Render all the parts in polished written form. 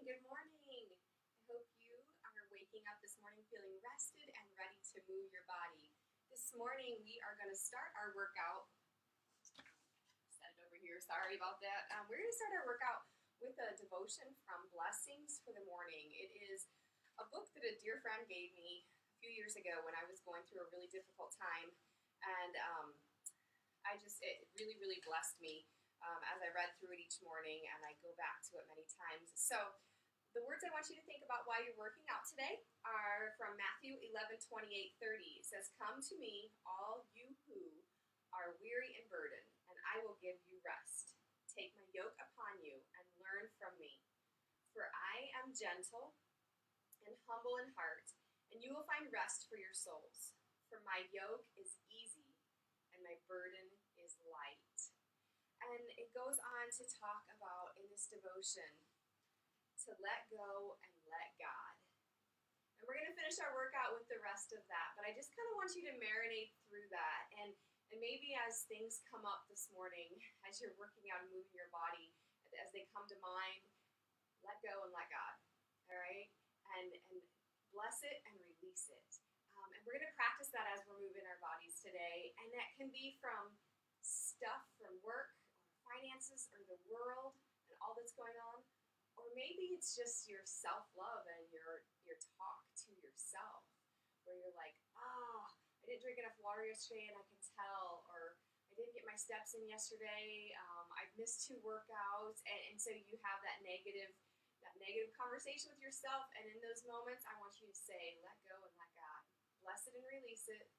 Good morning. I hope you are waking up this morning feeling rested and ready to move your body. This morning we are going to start our workout. Set it over here, sorry about that. We're going to start our workout with a devotion from Blessings for the Morning. It is a book that a dear friend gave me a few years ago when I was going through a really difficult time, and it really, really blessed me. As I read through it each morning, and I go back to it many times. So the words I want you to think about while you're working out today are from Matthew 11:28-30. It says, "Come to me, all you who are weary and burdened, and I will give you rest. Take my yoke upon you and learn from me. For I am gentle and humble in heart, and you will find rest for your souls. For my yoke is easy and my burden is light." And it goes on to talk about in this devotion to let go and let God. And we're going to finish our workout with the rest of that, but I just kind of want you to marinate through that. And maybe as things come up this morning, as you're working out and moving your body, as they come to mind, let go and let God, all right? And bless it and release it. And we're going to practice that as we're moving our bodies today. And that can be from stuff from work, finances, or the world and all that's going on, or maybe it's just your self-love and your talk to yourself, where you're like, I didn't drink enough water yesterday and I can tell, or I didn't get my steps in yesterday, I've missed 2 workouts, and so you have that negative conversation with yourself. And in those moments, I want you to say, let go and let God. Bless it and release it,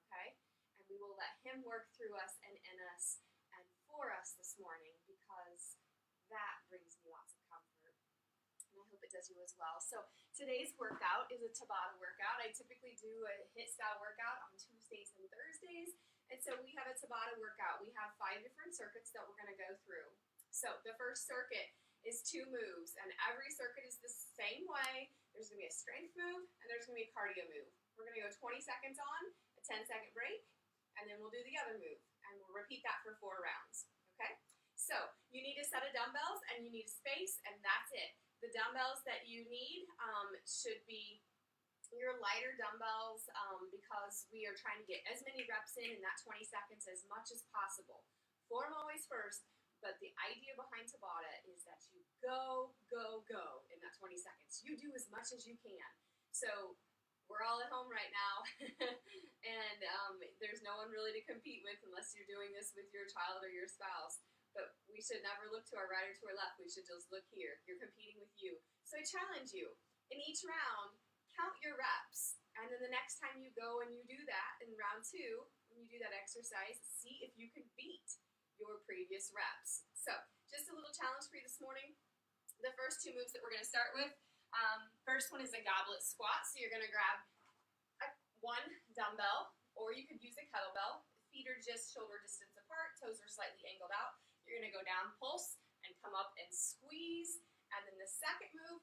okay? And we will let Him work through us and in us and for us this morning, because that brings me lots of comfort, and I hope it does you as well. So today's workout is a Tabata workout. I typically do a HIIT style workout on Tuesdays and Thursdays, and so we have a Tabata workout. We have 5 different circuits that we're going to go through. So the first circuit is 2 moves, and every circuit is the same way. There's going to be a strength move and there's going to be a cardio move. We're going to go 20 seconds on, a 10-second break, and then we'll do the other move. And we'll repeat that for 4 rounds, okay? So you need a set of dumbbells and you need a space, and that's it. The dumbbells that you need should be your lighter dumbbells, because we are trying to get as many reps in that 20 seconds as much as possible. Form always first, but the idea behind Tabata is that you go, go, go in that 20 seconds. You do as much as you can. So we're all at home right now, and there's no one really to compete with unless you're doing this with your child or your spouse. But we should never look to our right or to our left. We should just look here. You're competing with you. So I challenge you, in each round, count your reps. And then the next time you go and you do that in round 2, when you do that exercise, see if you can beat your previous reps. So just a little challenge for you this morning. The first 2 moves that we're going to start with. First one is a goblet squat. So you're going to grab 1 dumbbell, or you could use a kettlebell. Feet are just shoulder distance apart, toes are slightly angled out. You're going to go down, pulse, and come up and squeeze. And then the second move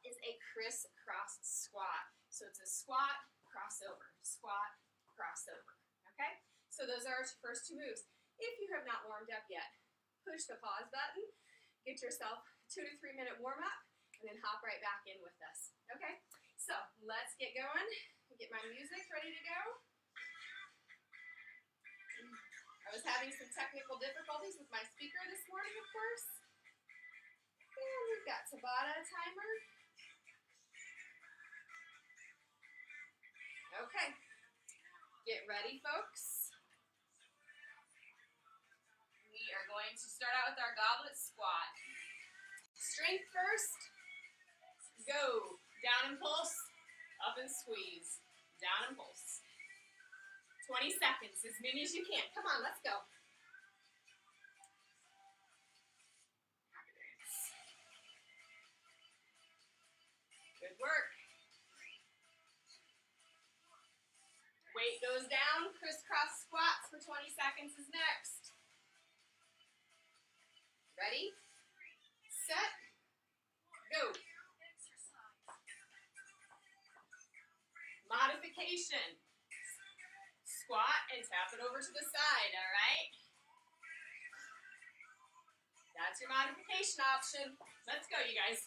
is a crisscross squat. So it's a squat, crossover, squat, crossover. Okay? So those are our first 2 moves. If you have not warmed up yet, push the pause button, get yourself a 2 to 3 minute warm up, and then hop right back in with us. Okay? So let's get going. Get my music ready to go. I was having some technical difficulties with my speaker this morning, of course. And we've got Tabata timer. Okay. Get ready, folks. We are going to start out with our goblet squat. Strength first. Go. Down and pulse. Up and squeeze. Down and pulse. 20 seconds, as many as you can. Come on, let's go. Good work. Weight goes down. Crisscross squats for 20 seconds is next. Ready? Set. Go. Modification. Squat and tap it over to the side, all right? That's your modification option. Let's go, you guys.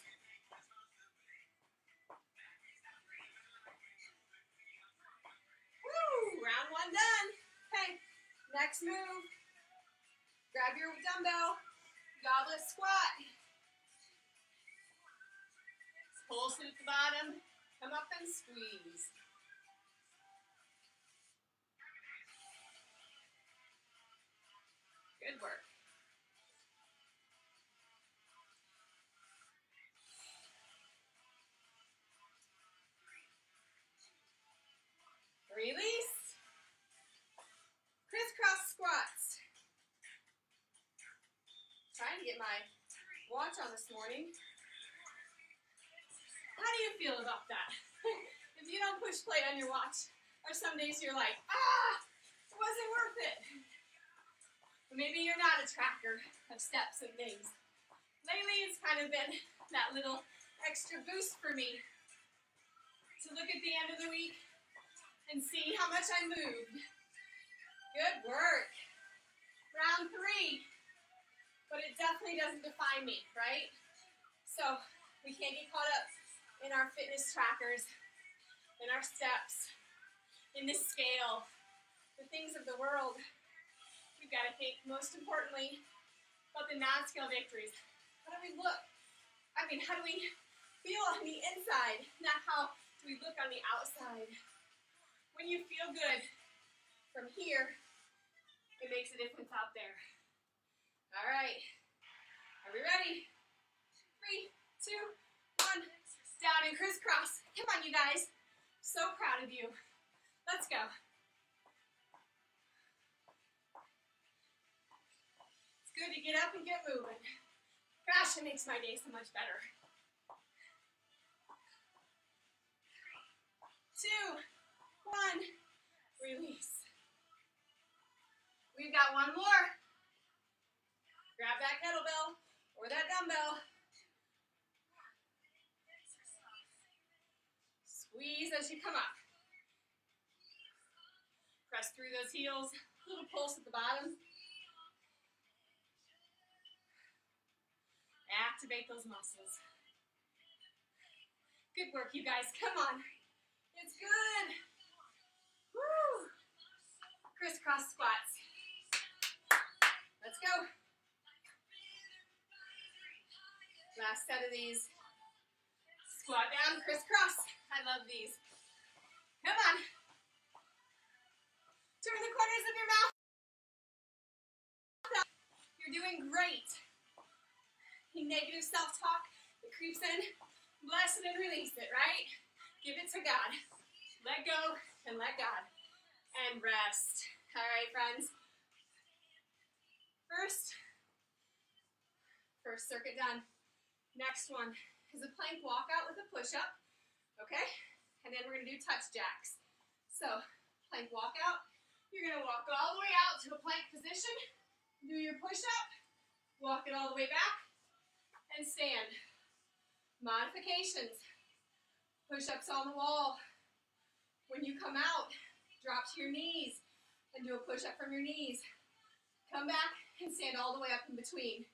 round one done. Okay, next move. Grab your dumbbell, goblet squat. Pulse at the bottom, come up and squeeze. Good work. Release. Crisscross squats. Trying to get my watch on this morning. How do you feel about that? If you don't push play on your watch, or some days you're like, it wasn't worth it. Or maybe you're not a tracker of steps and things. Lately, it's kind of been that little extra boost for me to look at the end of the week and see how much I moved. Good work. Round 3. But it definitely doesn't define me, right? So we can't get caught up in our fitness trackers, in our steps, in the scale, the things of the world. We've got to think, most importantly, about the non-scale victories. How do we look? I mean, how do we feel on the inside, not how do we look on the outside? When you feel good from here, it makes a difference out there. All right, are we ready? 3, 2, 1, down and crisscross. Come on, you guys. So proud of you. Let's go. It's good to get up and get moving. Gosh, it makes my day so much better. 2, 1, release. We've got one more. Grab that kettlebell or that dumbbell. Squeeze as you come up. Press through those heels. A little pulse at the bottom. Activate those muscles. Good work, you guys. Come on. It's good. Woo! Crisscross squats. Let's go. Last set of these. Squat down, crisscross. I love these. Come on. Turn the corners of your mouth. You're doing great. Any negative self-talk that creeps in, bless it and release it, right? Give it to God. Let go and let God. And rest. All right, friends. First circuit done. Next one is a plank walkout with a push-up, okay? And then we're gonna do touch jacks. So, plank walkout, you're gonna walk all the way out to a plank position, do your push-up, walk it all the way back, and stand. Modifications, push-ups on the wall. When you come out, drop to your knees and do a push-up from your knees. Come back and stand all the way up in between.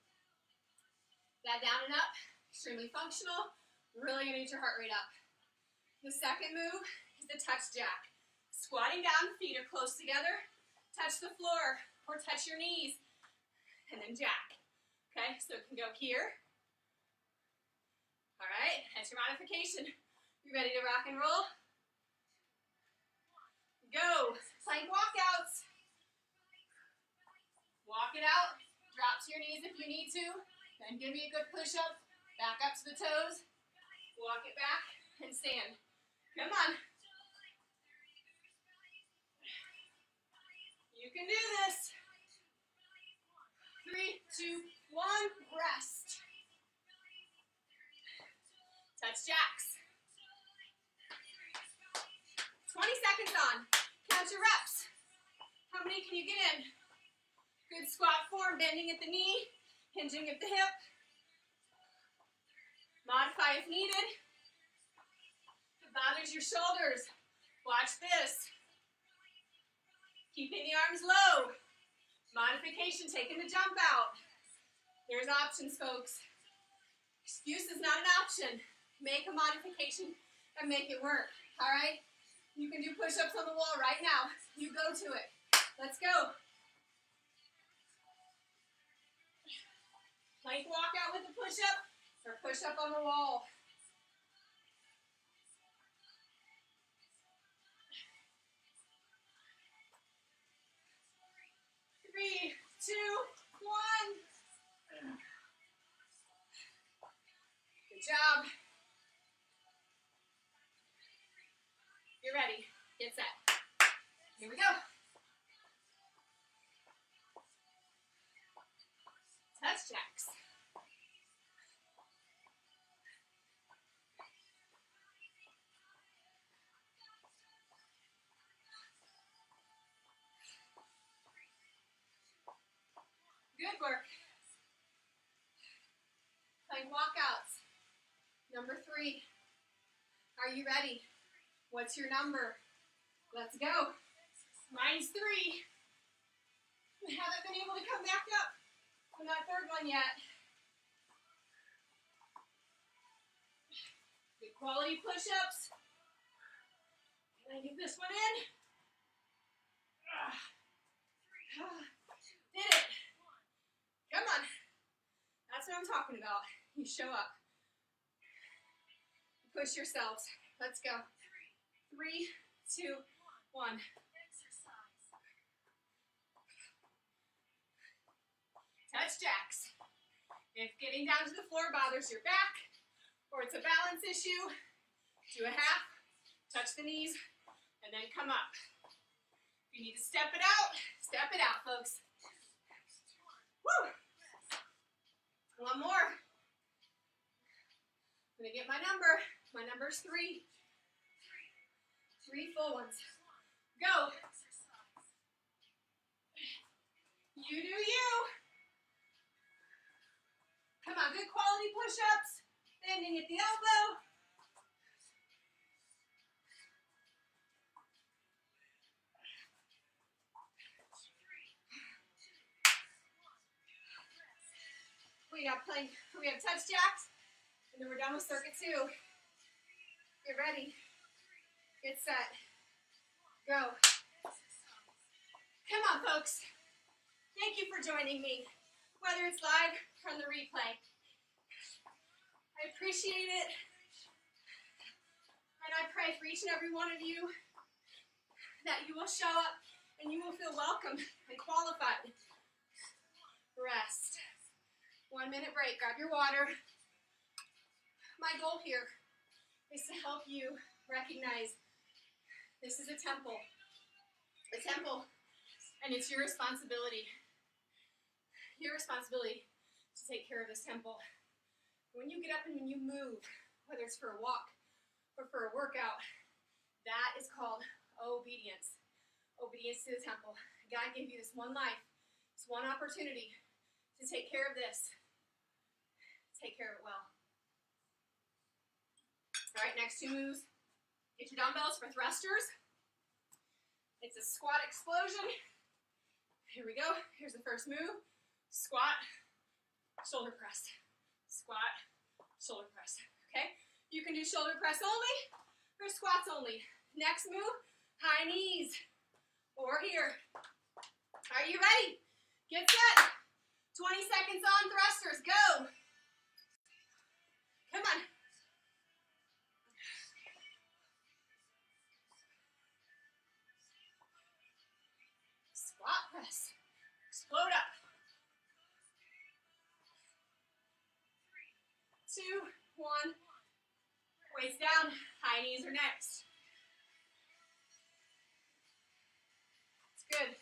That down and up, extremely functional, really gonna get your heart rate up. The second move is the touch jack. Squatting down, feet are close together, touch the floor or touch your knees, and then jack. Okay, so it can go here. All right, that's your modification. You ready to rock and roll? Go, plank walkouts. Walk it out, drop to your knees if you need to, then give me a good push-up, back up to the toes, walk it back, and stand. Come on. You can do this. 3, 2, 1, rest. Touch jacks. 20 seconds on. Count your reps. How many can you get in? Good squat form, bending at the knee, hinging at the hip. Modify if needed. If it bothers your shoulders, watch this. Keeping the arms low. Modification, taking the jump out. There's options, folks. Excuse is not an option. Make a modification and make it work, all right? You can do push-ups on the wall right now. You go to it. Let's go. Plank walkout with the push-up or push-up on the wall. 3, 2, 1. Good job. Get ready. Get set. Here we go. Touch jacks. Good work. Plank walkouts. Number 3. Are you ready? What's your number? Let's go. Mine's 3. I haven't been able to come back up on that third one yet. Good quality push-ups. Can I get this one in? Did it. Come on. That's what I'm talking about. You show up. Push yourselves. Let's go. 3, 2, 1. Touch jacks. If getting down to the floor bothers your back, or it's a balance issue, do a half, touch the knees, and then come up. If you need to step it out, folks. Woo! One more. I'm gonna get my number. My number's 3. 3 full ones. Go. You do you. Come on, good quality push-ups. Bending at the elbow. We have touch jacks, and then we're done with circuit 2. Get ready. Get set. Go. Come on, folks. Thank you for joining me, whether it's live or on the replay. I appreciate it, and I pray for each and every one of you that you will show up and you will feel welcome and qualified. Rest. 1 minute break. Grab your water. My goal here is to help you recognize this is a temple. A temple, and it's your responsibility. Your responsibility to take care of this temple. When you get up and when you move, whether it's for a walk or for a workout, that is called obedience. Obedience to the temple. God gave you this one life, this one opportunity to take care of this. Take care of it well. All right, next 2 moves. Get your dumbbells for thrusters. It's a squat explosion. Here we go. Here's the first move. Squat, shoulder press. Squat, shoulder press. Okay? You can do shoulder press only or squats only. Next move, high knees. Or here. Are you ready? Get set. 20 seconds on thrusters. Go. Come on. Squat press. Explode up. 2, 1. Weights down. High knees are next. It's good.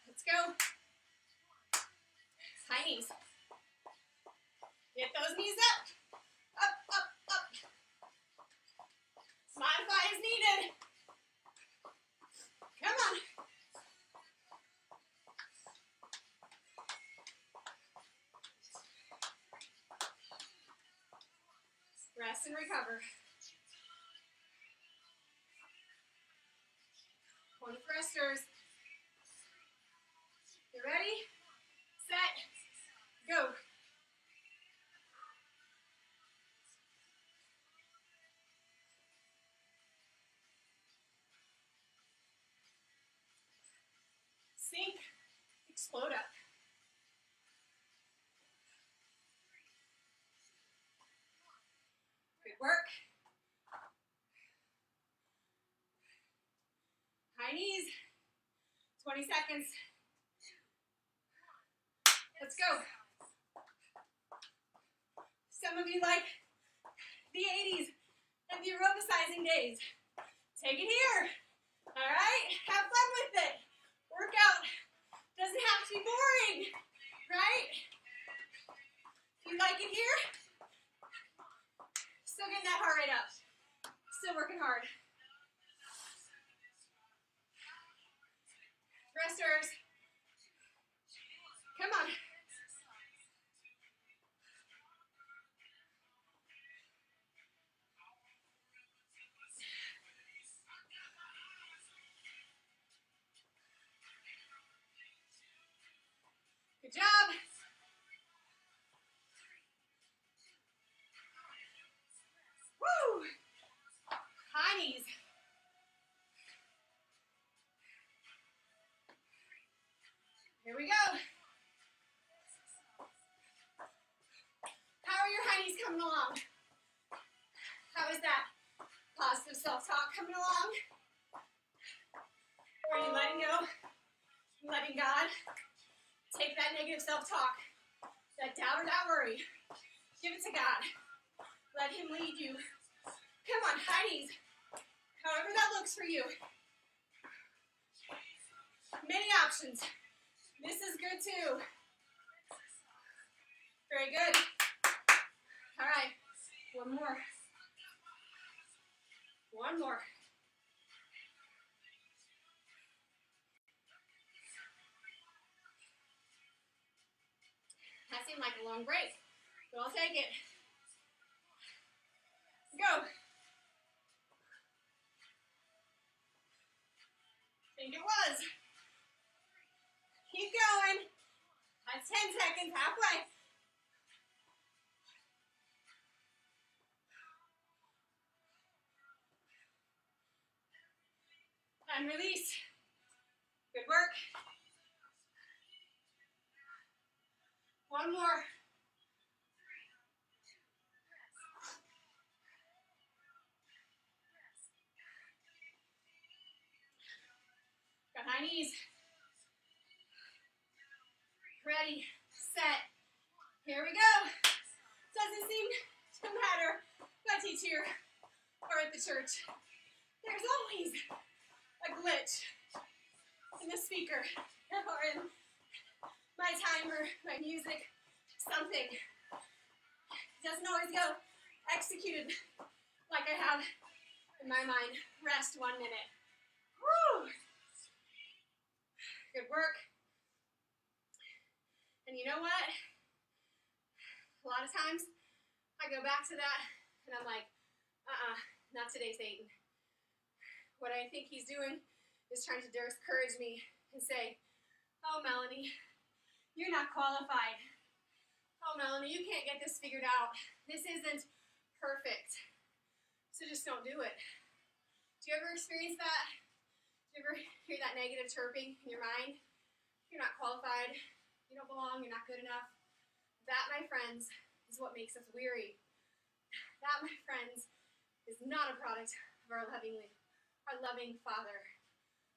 Let's go. High knees. Get those knees up. Up, up, up. Modify as needed. Come on. Rest and recover. 1 thrusters. You ready? Set. Go. High knees. 20 seconds. Let's go. Some of you like the 80s and the aerobicizing days. Take it here. All right? Have fun with it. Workout doesn't have to be boring, right? If you like it here, still getting that heart rate up. Still working hard. Resters. Come on. Good job. Woo! High knees. Here we go. How are your high knees coming along? How is that positive self-talk coming along? Are you letting go? Letting God take that negative self-talk, that doubt or that worry. Give it to God. Let Him lead you. Come on, high knees. However that looks for you. Many options. This is good too. Very good. All right, one more. One more. That seemed like a long break, but I'll take it. Go. I think it was. Keep going. That's 10 seconds, halfway. And release. Good work. One more. Got high knees. Ready, set. Here we go. Doesn't seem to matter if I teach here or at the church. There's always a glitch in the speaker or in my timer, my music, something. It doesn't always go executed like I have in my mind. Rest 1 minute. Woo! Good work. And you know what? A lot of times I go back to that and I'm like, not today, Satan. What I think he's doing is trying to discourage me and say, oh, Melanie, you're not qualified. Oh, Melanie, you can't get this figured out. This isn't perfect. So just don't do it. Do you ever experience that? Do you ever hear that negative chirping in your mind? You're not qualified. You don't belong. You're not good enough. That, my friends, is what makes us weary. That, my friends, is not a product of our loving Father.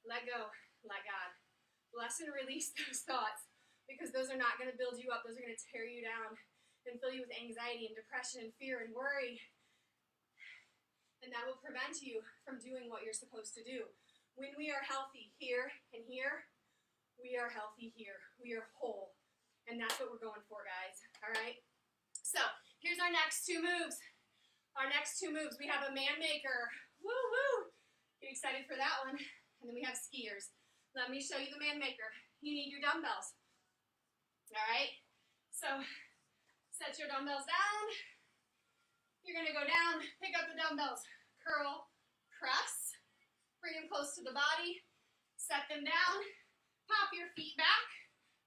Let go. Let God. Bless and release those thoughts, because those are not going to build you up. Those are going to tear you down and fill you with anxiety and depression and fear and worry. And that will prevent you from doing what you're supposed to do. When we are healthy here and here, we are healthy here. We are whole. And that's what we're going for, guys. All right? So, here's our next 2 moves. Our next 2 moves. We have a man maker. Woo, woo. Get excited for that one. And then we have skiers. Let me show you the man maker. You need your dumbbells. All right? So, set your dumbbells down. You're going to go down, pick up the dumbbells. Curl, press. Bring them close to the body. Set them down. Pop your feet back.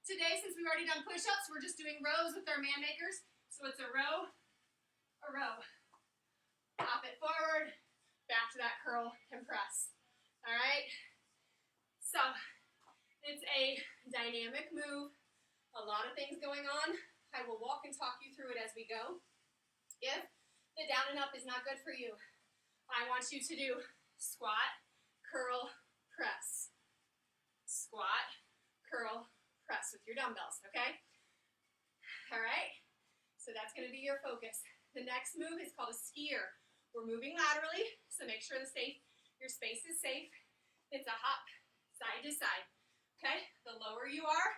Today, since we've already done push-ups, we're just doing rows with our man makers. So it's a row, a row. Pop it forward, back to that curl and press. All right? So, it's a dynamic move. A lot of things going on. I will walk and talk you through it as we go. If the down and up is not good for you, I want you to do squat, curl, press. Squat, curl, press with your dumbbells, okay? All right, so that's gonna be your focus. The next move is called a skier. We're moving laterally, so make sure your space is safe. It's a hop, side to side, okay? The lower you are,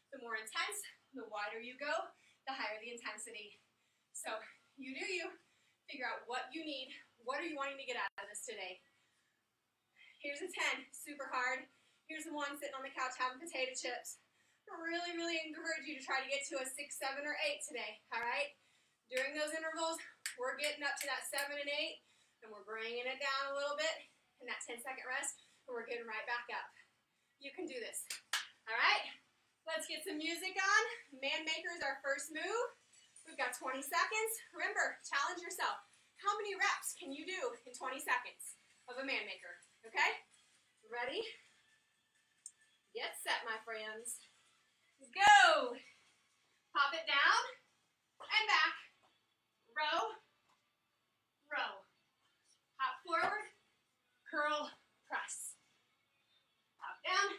the more intense, the wider you go, the higher the intensity. So you do you, figure out what you need. What are you wanting to get out of this today? Here's a 10, super hard. Here's the one sitting on the couch having potato chips. I really, really encourage you to try to get to a 6, 7, or 8 today, all right? During those intervals, we're getting up to that 7 and 8, and we're bringing it down a little bit, in that 10-second rest, and we're getting right back up. You can do this, all right? Let's get some music on. Man Maker is our first move. We've got 20 seconds. Remember, challenge yourself. How many reps can you do in 20 seconds of a Man Maker, okay? Ready? Get set, my friends. Go! Pop it down and back. Row, row. Hop forward, curl, press. Hop down,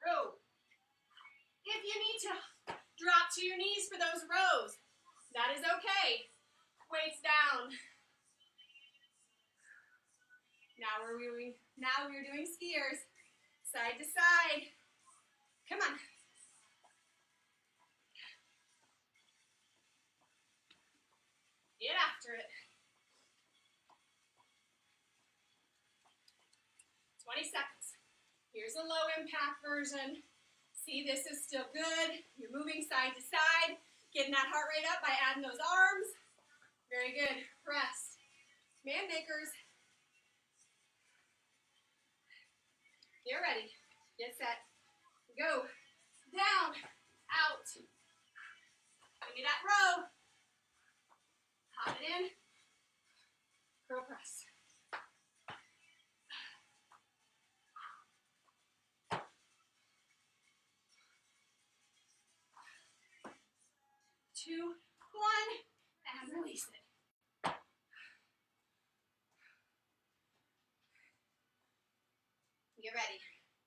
row. If you need to drop to your knees for those rows, that is okay. Weights down. Now we're doing skiers. Side to side. Come on. Get after it. 20 seconds. Here's a low impact version. See, this is still good. You're moving side to side, getting that heart rate up by adding those arms. Very good. Rest. Man Makers. Get ready. Get set. Go. Down. Out. Give me that row. Hop it in. Curl press. Two, one, and release it. Get ready.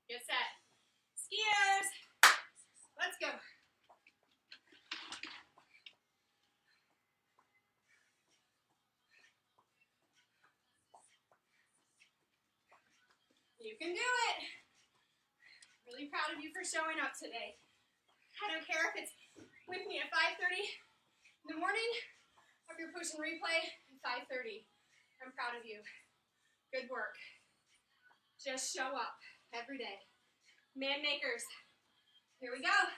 Get set. Skiers. Let's go. You can do it. Really proud of you for showing up today. I don't care if it's with me at 5:30 in the morning or if you're pushing replay at 5:30. I'm proud of you. Good work. Just show up every day. Man Makers. Here we go.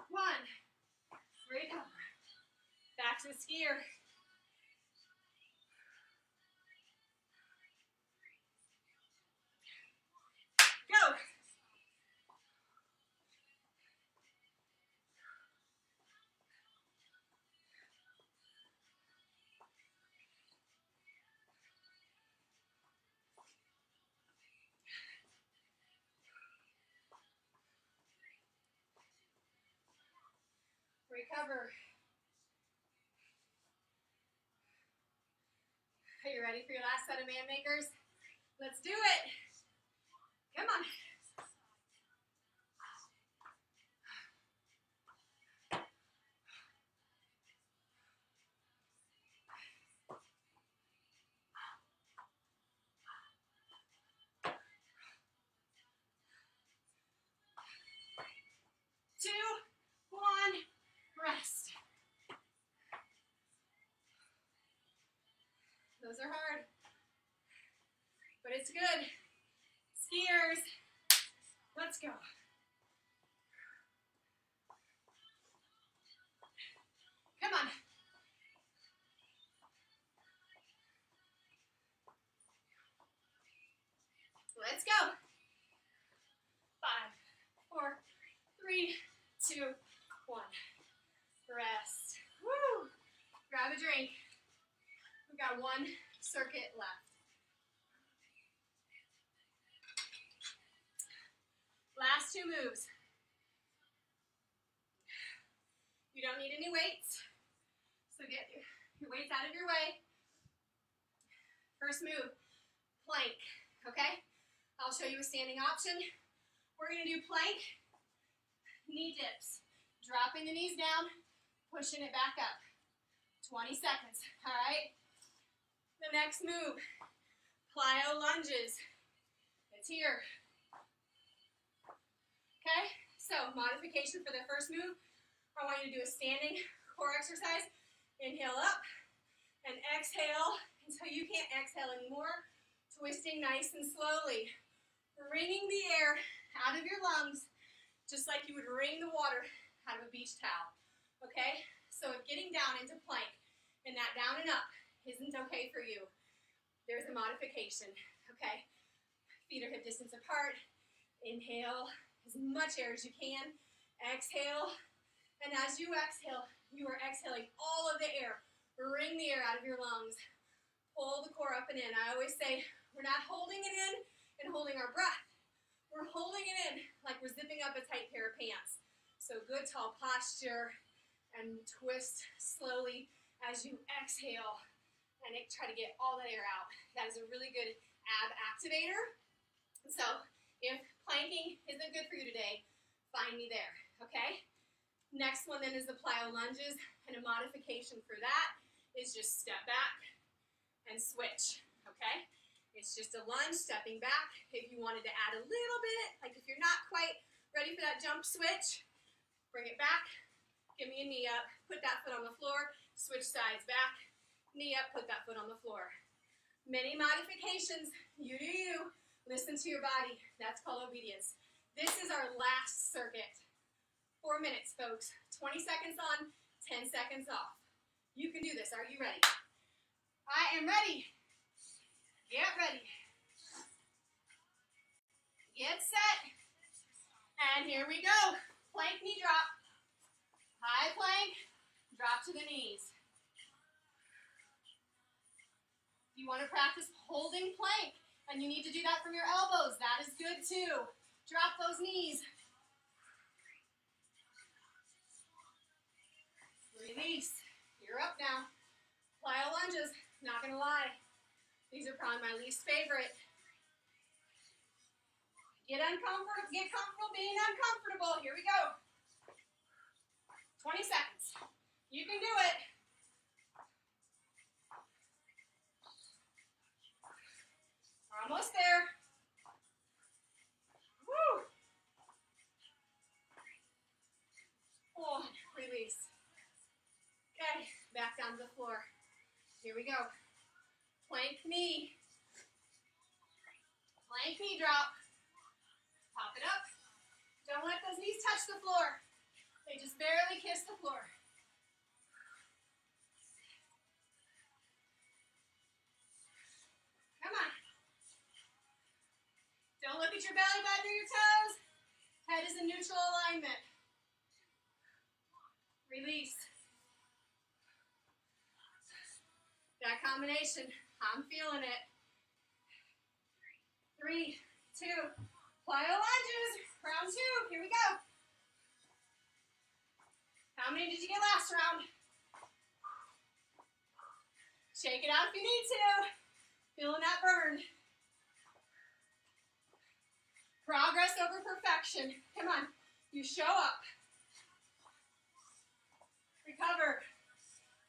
One. Recover. Back to the skier. Go. Recover. Are you ready for your last set of Man Makers? Let's do it. Come on. Two, one, rest. Those are hard, but it's good. Skiers, let's go. Come on. Let's go. 5, 4, 3, 2, 1. Rest. Woo! Grab a drink. We've got one circuit left. 2 moves. You don't need any weights, so get your weights out of your way. First move, plank, okay? I'll show you a standing option. We're gonna do plank, knee dips. Dropping the knees down, pushing it back up. 20 seconds, all right? The next move, plyo lunges. It's here. Okay, so modification for the first move. I want you to do a standing core exercise. Inhale up and exhale until you can't exhale anymore. Twisting nice and slowly. Wringing the air out of your lungs, just like you would wring the water out of a beach towel. Okay, so if getting down into plank and that down and up isn't okay for you, there's a modification. Okay, feet are hip distance apart. Inhale as much air as you can. Exhale, and as you exhale, you are exhaling all of the air. Wring the air out of your lungs. Pull the core up and in. I always say we're not holding it in and holding our breath. We're holding it in like we're zipping up a tight pair of pants. So good tall posture and twist slowly as you exhale and try to get all that air out. That is a really good ab activator. So if planking isn't good for you today, find me there, okay? Next one then is the plyo lunges, and a modification for that is just step back and switch, okay? It's just a lunge, stepping back. If you wanted to add a little bit, like if you're not quite ready for that jump switch, bring it back, give me a knee up, put that foot on the floor, switch sides back, knee up, put that foot on the floor. Many modifications, you do you. Listen to your body. That's called obedience. This is our last circuit. 4 minutes, folks. 20 seconds on, 10 seconds off. You can do this. Are you ready? I am ready. Get ready. Get set. And here we go. Plank knee drop. High plank, drop to the knees. You want to practice holding plank, and you need to do that from your elbows. That is good too. Drop those knees. Release. You're up now. Plyo lunges. Not gonna lie, these are probably my least favorite. Get comfortable being uncomfortable. Here we go. 20 seconds. You can do it. We're almost there. Woo! Oh, release. Okay, back down to the floor. Here we go. Plank knee. Plank knee drop. Pop it up. Don't let those knees touch the floor. They just barely kiss the floor. Come on. Don't look at your belly button or your toes. Head is in neutral alignment. Release. That combination, I'm feeling it. 3, 2, plyo lunges. Round 2, here we go. How many did you get last round? Shake it out if you need to. Feeling that burn. Progress over perfection. Come on, you show up. Recover.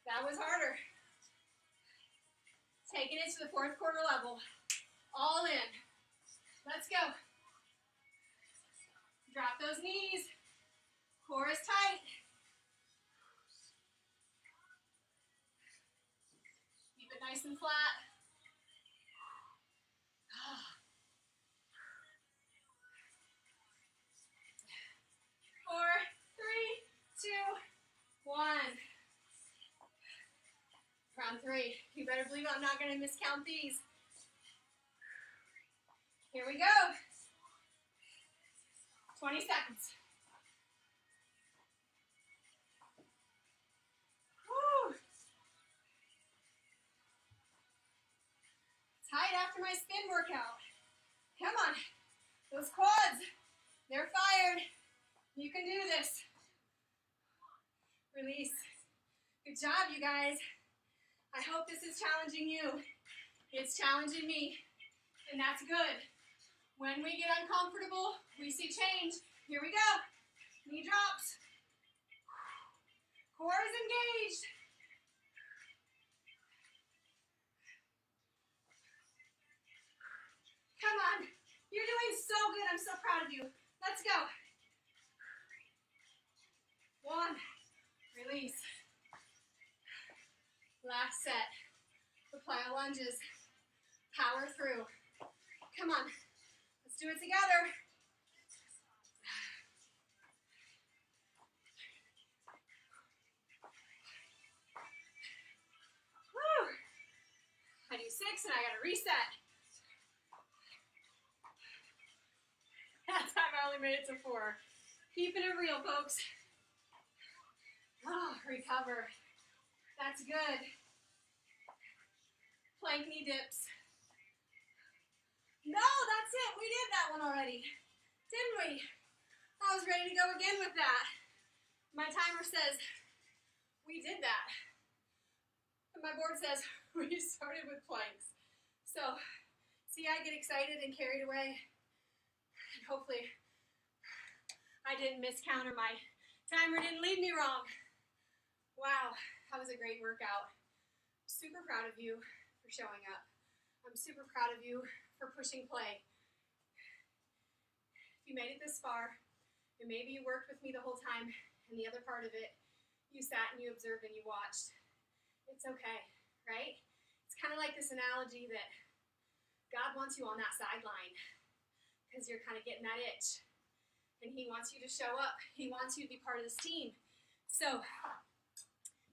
That was harder. Taking it to the 4th quarter level. All in. Let's go. Drop those knees. Core is tight. Keep it nice and flat. 4, 3, 2, 1. Round 3. You better believe I'm not going to miscount these. Here we go. 20 seconds. Woo. Tight after my spin workout. Come on. Those quads They're fired. You can do this. Release. Good job, you guys. I hope this is challenging you. It's challenging me, and that's good. When we get uncomfortable, we see change. Here we go. Knee drops. Core is engaged. Come on. You're doing so good. I'm so proud of you. Let's go. 1. Release. Last set. The plyo lunges. Power through. Come on. Let's do it together. Woo. I do 6 and I gotta reset. That time I only made it to 4. Keeping it real, folks. Oh, recover. That's good. Plank knee dips. No, that's it. We did that one already. Didn't we? I was ready to go again with that. My timer says we did that. And my board says we started with planks. So, see, I get excited and carried away. And hopefully I didn't miscount or my timer didn't lead me wrong. Wow, that was a great workout. Super proud of you for showing up. I'm super proud of you for pushing play. If you made it this far, and maybe you worked with me the whole time, and the other part of it, you sat and you observed and you watched. It's okay, right? It's kind of like this analogy that God wants you on that sideline because you're kind of getting that itch. And he wants you to show up. He wants you to be part of this team. So,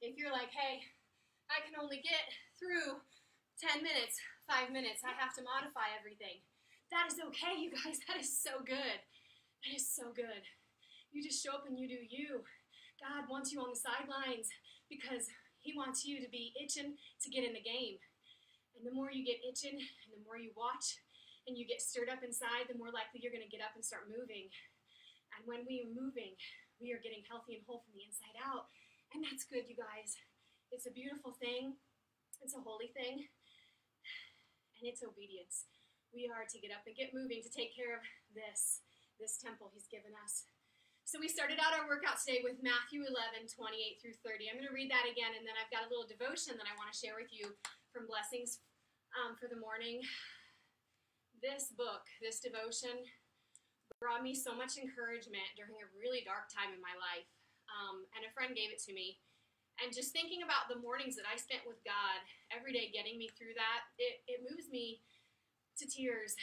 if you're like, hey, I can only get through 10 minutes, 5 minutes, I have to modify everything. That is okay, you guys. That is so good. That is so good. You just show up and you do you. God wants you on the sidelines because he wants you to be itching to get in the game. And the more you get itching and the more you watch and you get stirred up inside, the more likely you're going to get up and start moving. And when we are moving, we are getting healthy and whole from the inside out. And that's good, you guys. It's a beautiful thing. It's a holy thing. And it's obedience. We are to get up and get moving to take care of this temple he's given us. So we started out our workout today with Matthew 11, 28 through 30. I'm going to read that again, and then I've got a little devotion that I want to share with you from Blessings for the Morning. This book, this devotion, brought me so much encouragement during a really dark time in my life. And a friend gave it to me. And just thinking about the mornings that I spent with God every day getting me through that, it moves me to tears.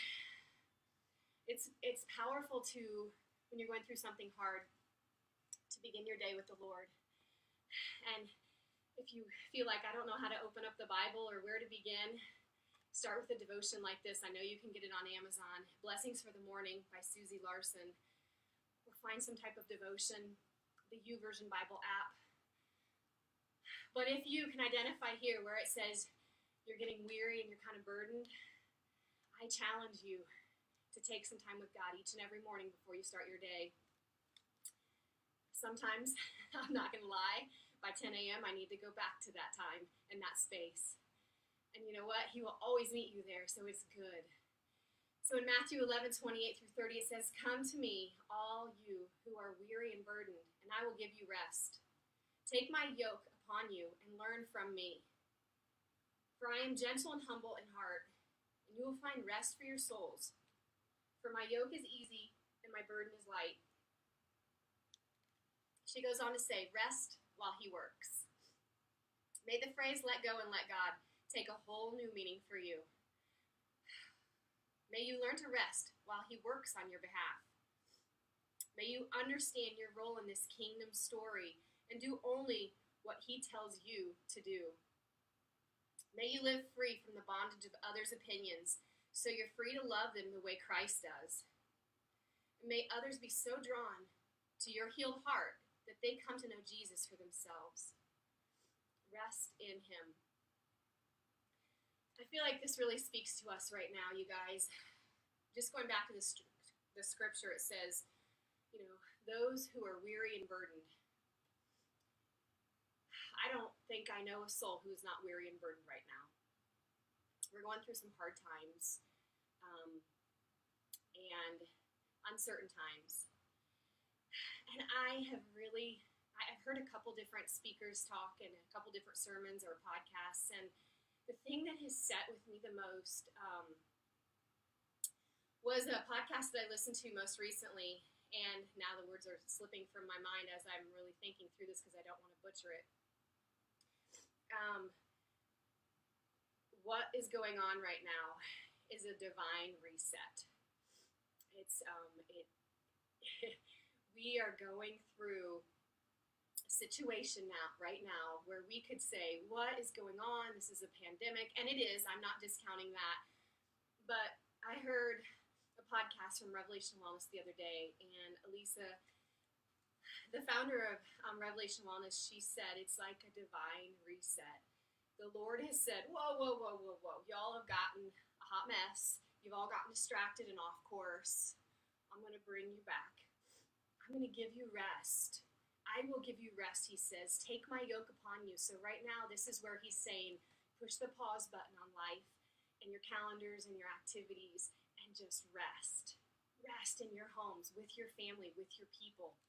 It's powerful to, when you're going through something hard, to begin your day with the Lord. And if you feel like I don't know how to open up the Bible or where to begin, start with a devotion like this. I know you can get it on Amazon. Blessings for the Morning by Susie Larson. Or find some type of devotion, the YouVersion Bible app. But if you can identify here where it says you're getting weary and you're kind of burdened, I challenge you to take some time with God each and every morning before you start your day. Sometimes, I'm not going to lie, by 10 a.m. I need to go back to that time and that space. And you know what? He will always meet you there, so it's good. So in Matthew 11, 28 through 30, it says, "Come to me, all you who are weary and burdened, and I will give you rest. Take my yoke upon you and learn from me. For I am gentle and humble in heart, and you will find rest for your souls. For my yoke is easy and my burden is light." She goes on to say, rest while he works. May the phrase "let go and let God" take a whole new meaning for you. May you learn to rest while he works on your behalf. May you understand your role in this kingdom story and do only what he tells you to do. May you live free from the bondage of others' opinions so you're free to love them the way Christ does. And may others be so drawn to your healed heart that they come to know Jesus for themselves. Rest in him. I feel like this really speaks to us right now, you guys. Just going back to the scripture, it says, those who are weary and burdened. I don't think I know a soul who is not weary and burdened right now. We're going through some hard times and uncertain times. And I've heard a couple different speakers talk and a couple different sermons or podcasts, and the thing that has sat with me the most was a podcast that I listened to most recently, and now the words are slipping from my mind as I'm really thinking through this because I don't want to butcher it. What is going on right now is a divine reset. We are going through a situation right now where we could say, what is going on? This is a pandemic, and it is. I'm not discounting that. But I heard a podcast from Revelation Wellness the other day, and Elisa, the founder of Revelation Wellness, she said it's like a divine reset. The Lord has said, whoa. Y'all have gotten a hot mess. You've all gotten distracted and off course. I'm going to bring you back. I'm going to give you rest. I will give you rest, he says. Take my yoke upon you. So right now, this is where he's saying, push the pause button on life and your calendars and your activities and just rest. Rest in your homes, with your family, with your people.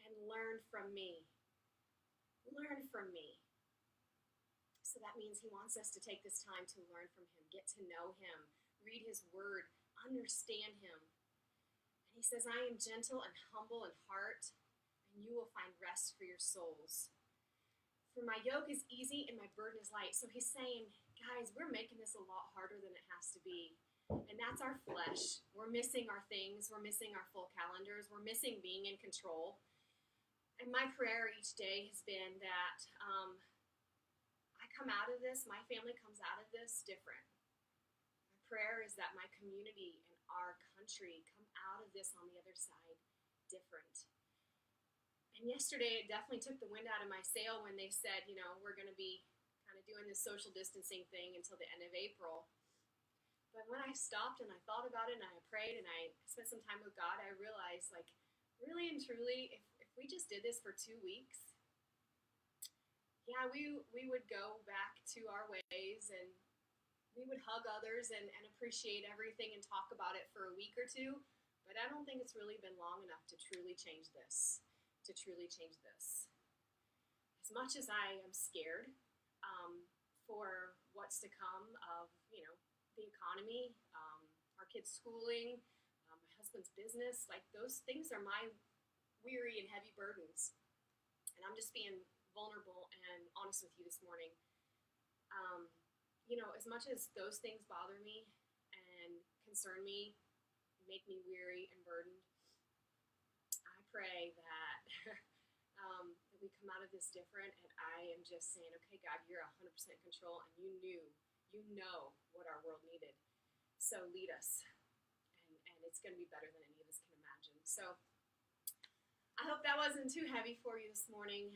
And learn from me. Learn from me. So that means he wants us to take this time to learn from him, get to know him, read his word, understand him. And he says, I am gentle and humble in heart, and you will find rest for your souls. For my yoke is easy and my burden is light. So he's saying, guys, we're making this a lot harder than it has to be. And that's our flesh. We're missing our things. We're missing our full calendars. We're missing being in control. And my prayer each day has been that I come out of this, my family comes out of this different. My prayer is that my community and our country come out of this on the other side different. And yesterday, it definitely took the wind out of my sail when they said, we're going to be kind of doing this social distancing thing until the end of April. But when I stopped and I thought about it and I prayed and I spent some time with God, I realized, really and truly, if we just did this for 2 weeks, we would go back to our ways and we would hug others and appreciate everything and talk about it for a week or two. But I don't think it's really been long enough to truly change this. As much as I am scared for what's to come of, the economy, our kids' schooling, my husband's business, those things are my weary and heavy burdens. And I'm just being vulnerable and honest with you this morning. As much as those things bother me and concern me, make me weary and burdened, I pray that that we come out of this different, and I am just saying, okay, God, you're 100% in control, and you know what our world needed. So lead us, and it's going to be better than any of us can imagine. So I hope that wasn't too heavy for you this morning,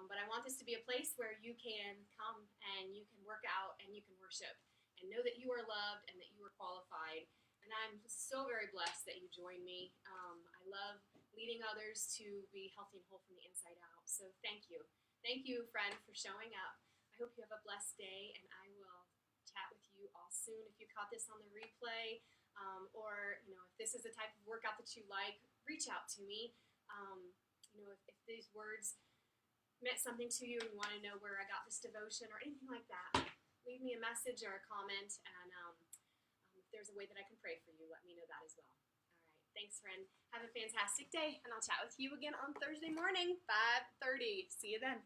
but I want this to be a place where you can come and you can work out and you can worship and know that you are loved and that you are qualified. And I'm so very blessed that you joined me. I love leading others to be healthy and whole from the inside out. So thank you. Thank you, friend, for showing up. I hope you have a blessed day, and I will chat with you all soon. If you caught this on the replay, or if this is the type of workout that you like, reach out to me. If these words meant something to you and you want to know where I got this devotion or anything like that, leave me a message or a comment, and if there's a way that I can pray for you, let me know that as well. All right. Thanks, friend. Have a fantastic day, and I'll chat with you again on Thursday morning, 5:30. See you then.